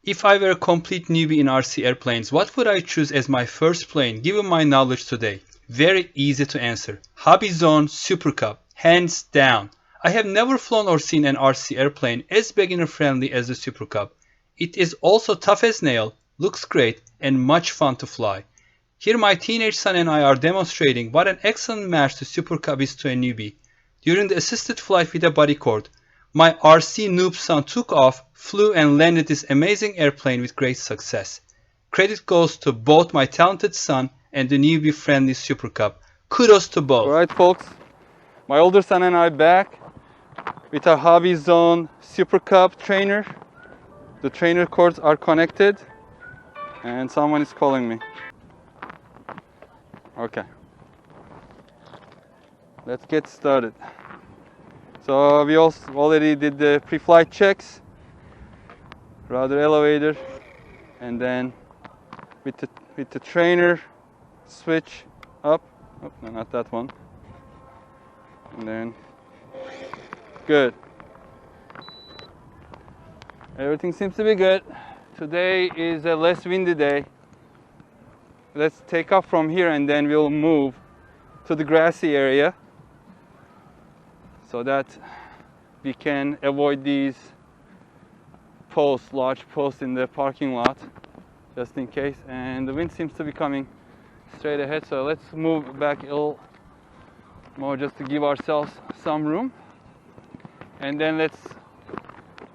If I were a complete newbie in RC airplanes, what would I choose as my first plane given my knowledge today? Very easy to answer. HobbyZone Super Cub, hands down. I have never flown or seen an RC airplane as beginner friendly as the Super Cub. It is also tough as nail, looks great, and much fun to fly. Here my teenage son and I are demonstrating what an excellent match the Super Cub is to a newbie. During the assisted flight with a bodycord, my RC-noob son took off, flew and landed this amazing airplane with great success. Credit goes to both my talented son and the newbie-friendly Super Cub. Kudos to both. Alright folks, my older son and I back with our HobbyZone Super Cub trainer. The trainer cords are connected and someone is calling me. Okay, let's get started. So we also already did the pre-flight checks, rudder elevator, and then with the trainer switch up. Oh, no, not that one. And then good. Everything seems to be good. Today is a less windy day. Let's take off from here and then we'll move to the grassy area so that we can avoid these posts, large posts in the parking lot, just in case. And the wind seems to be coming straight ahead, so let's move back a little more just to give ourselves some room. And then let's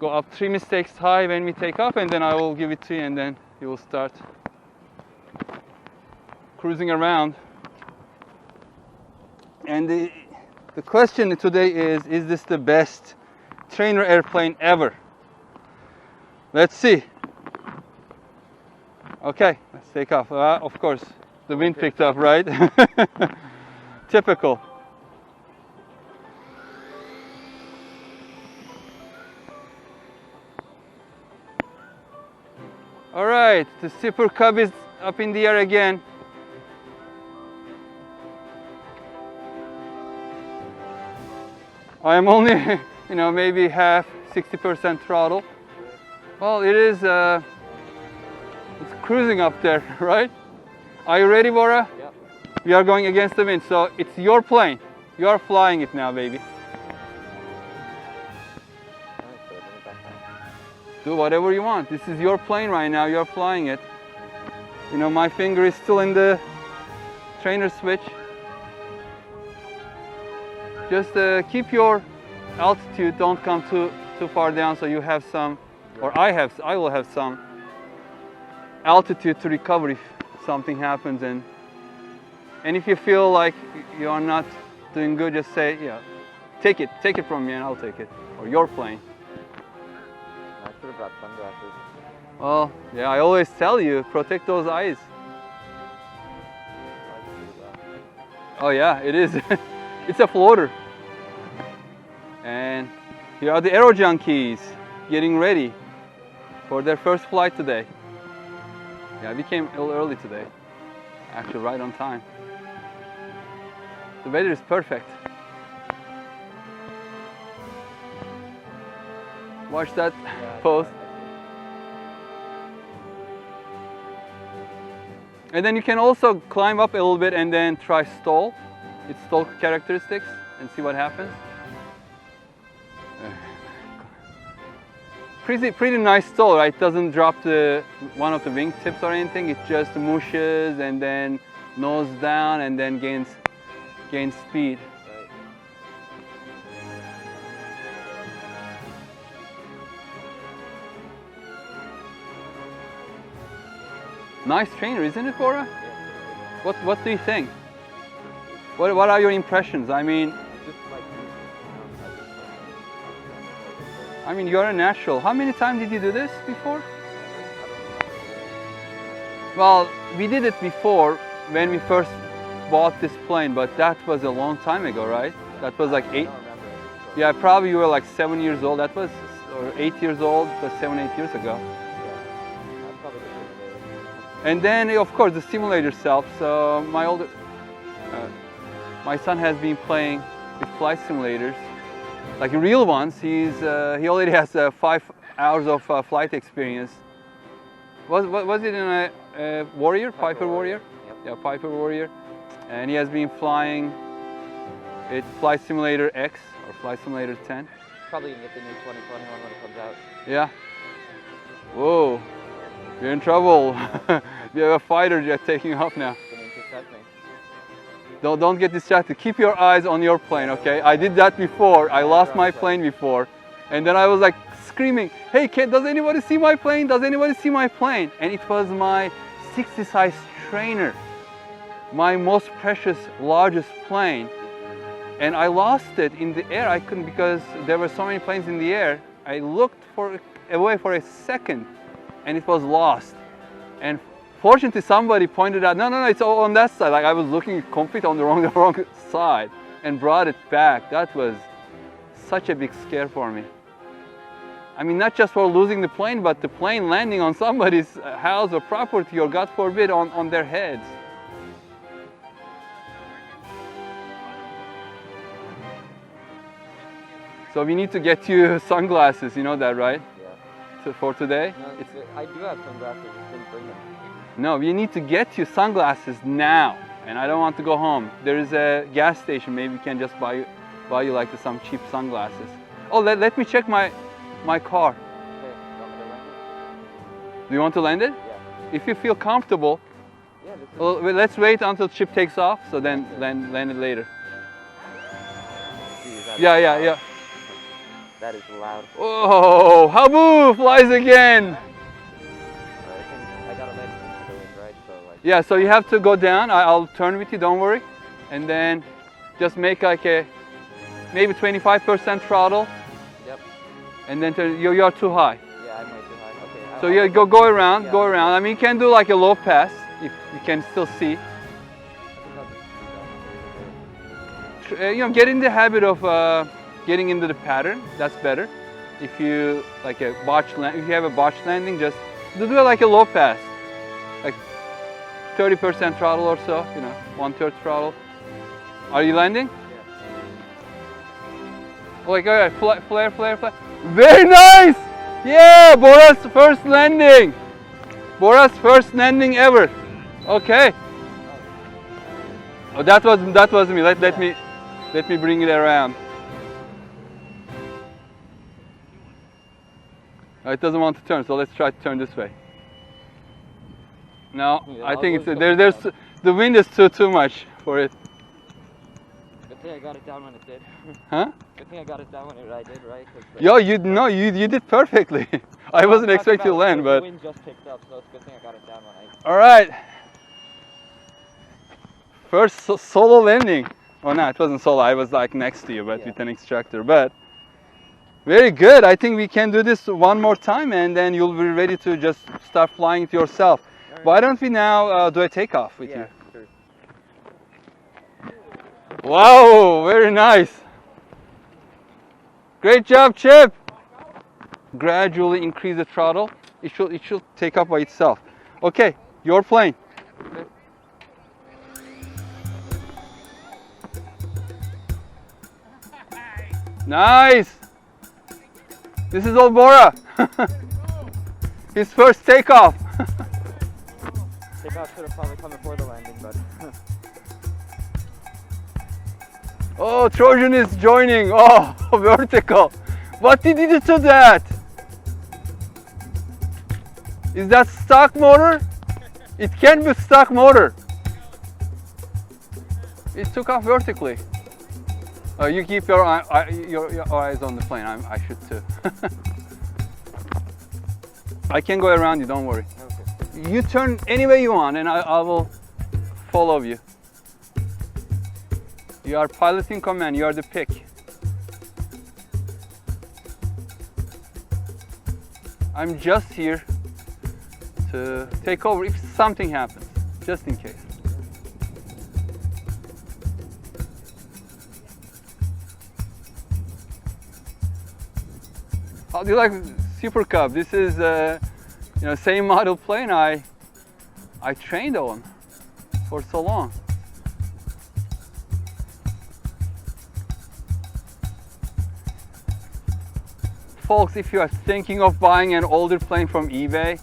go up 3 mistakes high when we take off, and then I will give it to you, and then you will start cruising around. And the question today is this the best trainer airplane ever? Let's see. Okay, let's take off. Of course, the wind picked up, right? Typical. All right, the Super Cub is up in the air again. I am only, maybe half, 60% throttle. Well, it is, it's cruising up there, right? Are you ready, Bora? Yeah. We are going against the wind, so it's your plane. You are flying it now, baby. Do whatever you want. This is your plane right now. You're flying it. My finger is still in the trainer switch. Just keep your altitude. Don't come too far down, so you have some, or I will have some altitude to recover if something happens. And if you feel like you are not doing good, just say, yeah, take it from me, and I'll take it, or your plane. I should have brought sunglasses. Well, yeah, I always tell you, protect those eyes. Oh yeah, it is. It's a floater. And here are the aero junkies getting ready for their first flight today. Yeah, we came a little early today. Actually, right on time. The weather is perfect. Watch that post. And then you can also climb up a little bit and then try stall. Its stall characteristics and see what happens. Pretty nice stall, right? It doesn't drop one of the wing tips or anything. It just mushes and then nose down and then gains speed. Right. Nice trainer, isn't it, Bora? Yeah. What do you think? What are your impressions? I mean, you're a natural. How many times did you do this before? Well, we did it before when we first bought this plane, but that was a long time ago, right? That was like 8. Yeah, probably you were like 7 years old. That was, or 8 years old. That was 7, 8 years ago. And then, of course, the simulator self. So my son has been playing with flight simulators, like real ones. He already has 5 hours of flight experience Was it in a Warrior, Piper Warrior? Yep. Yeah, Piper Warrior. And he has been flying it Flight Simulator X or Flight Simulator 10. Probably gonna get the new 2021 when it comes out. Yeah. Whoa, you're in trouble. You have a fighter jet taking off now. Gonna intercept me. Don't get distracted. Keep your eyes on your plane, okay? I did that before. I lost my plane before. And then I was like screaming, hey, does anybody see my plane? Does anybody see my plane? And it was my 60 size trainer, my most precious, largest plane. And I lost it in the air. I couldn't, because there were so many planes in the air. I looked away for a second and it was lost. And fortunately somebody pointed out, no, it's all on that side. Like I was looking completely on the wrong side and brought it back. That was such a big scare for me. I mean, not just for losing the plane, but the plane landing on somebody's house or property, or God forbid, on their heads. So we need to get you sunglasses, you know that, right? Yeah. For today? No, I do have sunglasses, just didn't bring them. No, we need to get you sunglasses now. And I don't want to go home. There is a gas station, maybe we can just buy you like some cheap sunglasses. Oh, let me check my car. Okay, you want me to land it? Do you want to land it? Yeah. If you feel comfortable, Yeah, this is... well, let's wait until the ship takes off, so then land it later. Jeez, that is Yeah. loud. That is loud. Oh, Habu flies again. I think I gotta let it into the wind, right? So like... Yeah, so you have to go down. I'll turn with you, don't worry. And then just make like a maybe 25% throttle. Yep. And then you are too high. Yeah, I'm way too high. Okay. So you go around, go around. I mean, you can do like a low pass if you can still see. I think I'll just do that. You know, get in the habit of getting into the pattern. That's better. If you like a botch land, if you have a botch landing, just do it like a low pass, like 30% throttle or so. You know, 1/3 throttle. Are you landing? Yeah. Like, all right, flare. Very nice! Yeah, Bora's first landing. Bora's first landing ever. Okay. Oh, that was me. Let me bring it around. Oh, it doesn't want to turn, so let's try to turn this way. No, Yeah, I think I'll there's go the wind is too much for it. Good thing I got it down when it did. Huh? Good thing I got it down when I did, right? 'Cause the- Yo, you did perfectly. I wasn't That's expecting you to about- land, the but wind just picked up, so it's a good thing I got it down when I... all right. First solo landing. Oh no, it wasn't solo. I was like next to you, but Yeah. with an instructor. But very good. I think we can do this one more time, and then you'll be ready to just start flying it yourself. Alright. Why don't we now do a takeoff with Yeah, you? sure. Wow, very nice. Great job, Chip. Gradually increase the throttle. It should take off by itself. Okay, your plane. Okay. Nice. This is old Bora. His first takeoff. Takeoff should have probably come before the landing, but... Oh, Trojan is joining. Oh, vertical. What did you do to that? Is that stock motor? It can be stock motor. It took off vertically. You keep your eyes on the plane. I should too. I can go around you, don't worry. Okay. You turn any way you want and I will follow you. You are piloting command, you are the pick. I'm just here to take over if something happens, just in case. How do you like Super Cub? This is same model plane I trained on for so long. Folks, if you are thinking of buying an older plane from eBay,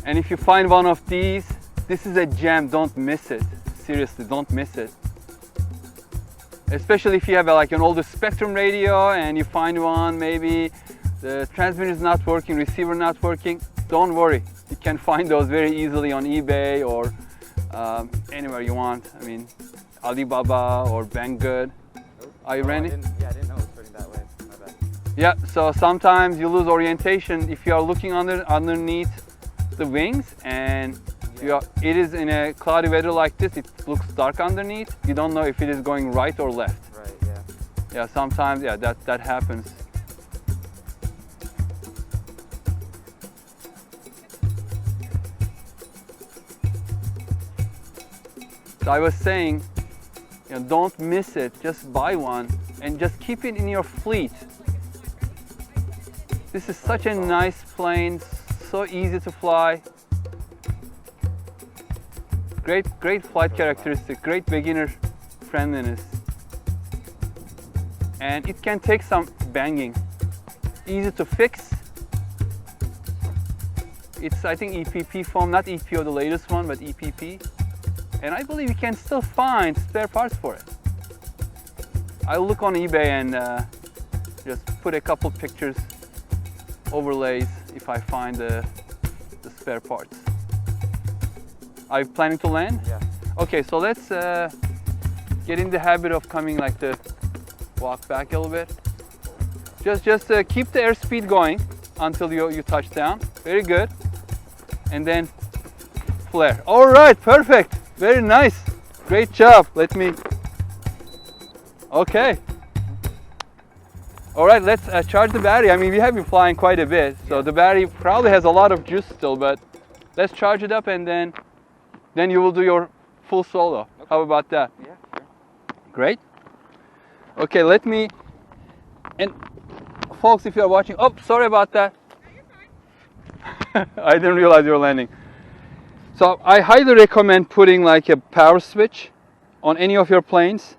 And if you find one of these, this is a gem. Don't miss it. Seriously, don't miss it. Especially if you have like an older Spectrum radio and you find one, maybe the transmitter is not working, receiver not working. Don't worry. You can find those very easily on eBay or anywhere you want. I mean, Alibaba or Banggood. Are you ready? I didn't know it was turning that way. My bad. Yeah, so sometimes you lose orientation if you are looking underneath the wings and it is in a cloudy weather like this, it looks dark underneath. You don't know if it is going right or left. Right, yeah. Yeah, sometimes, yeah, that happens. So I was saying, you know, don't miss it. Just buy one and just keep it in your fleet. This is such a nice plane, so easy to fly. Great flight characteristic, great beginner friendliness. And it can take some banging. Easy to fix. It's, I think, EPP foam, not EPO, the latest one, but EPP. And I believe you can still find spare parts for it. I'll look on eBay and just put a couple pictures, overlays, if I find the spare parts. Are you planning to land? Yeah. Okay, so let's get in the habit of coming like the walk back a little bit. Just keep the airspeed going until you touch down. Very good. And then flare. All right, perfect. Very nice. Great job. Let me. Okay. All right, let's charge the battery. I mean, we have been flying quite a bit, so the battery probably has a lot of juice still, but let's charge it up and then you will do your full solo. Okay. How about that? Yeah, sure. Great. Okay, let me, and folks, if you are watching, oh, sorry about that. No, you're fine. I didn't realize you were landing. So I highly recommend putting like a power switch on any of your planes.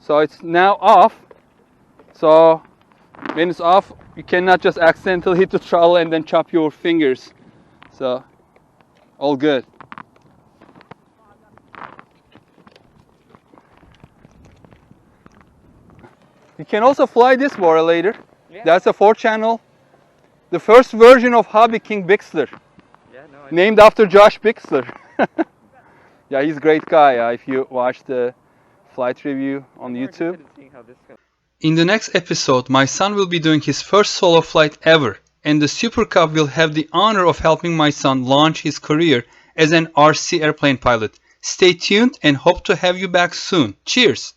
So it's now off. So when it's off, you cannot just accidentally hit the throttle and then chop your fingers. So all good. You can also fly this Bora later. Yeah. That's a 4-channel. The first version of Hobby King Bixler. Yeah, no, Named after Josh Bixler. Yeah, he's a great guy. If you watch the flight review on YouTube. In the next episode, my son will be doing his first solo flight ever, and the Super Cub will have the honor of helping my son launch his career as an RC airplane pilot. Stay tuned and hope to have you back soon. Cheers!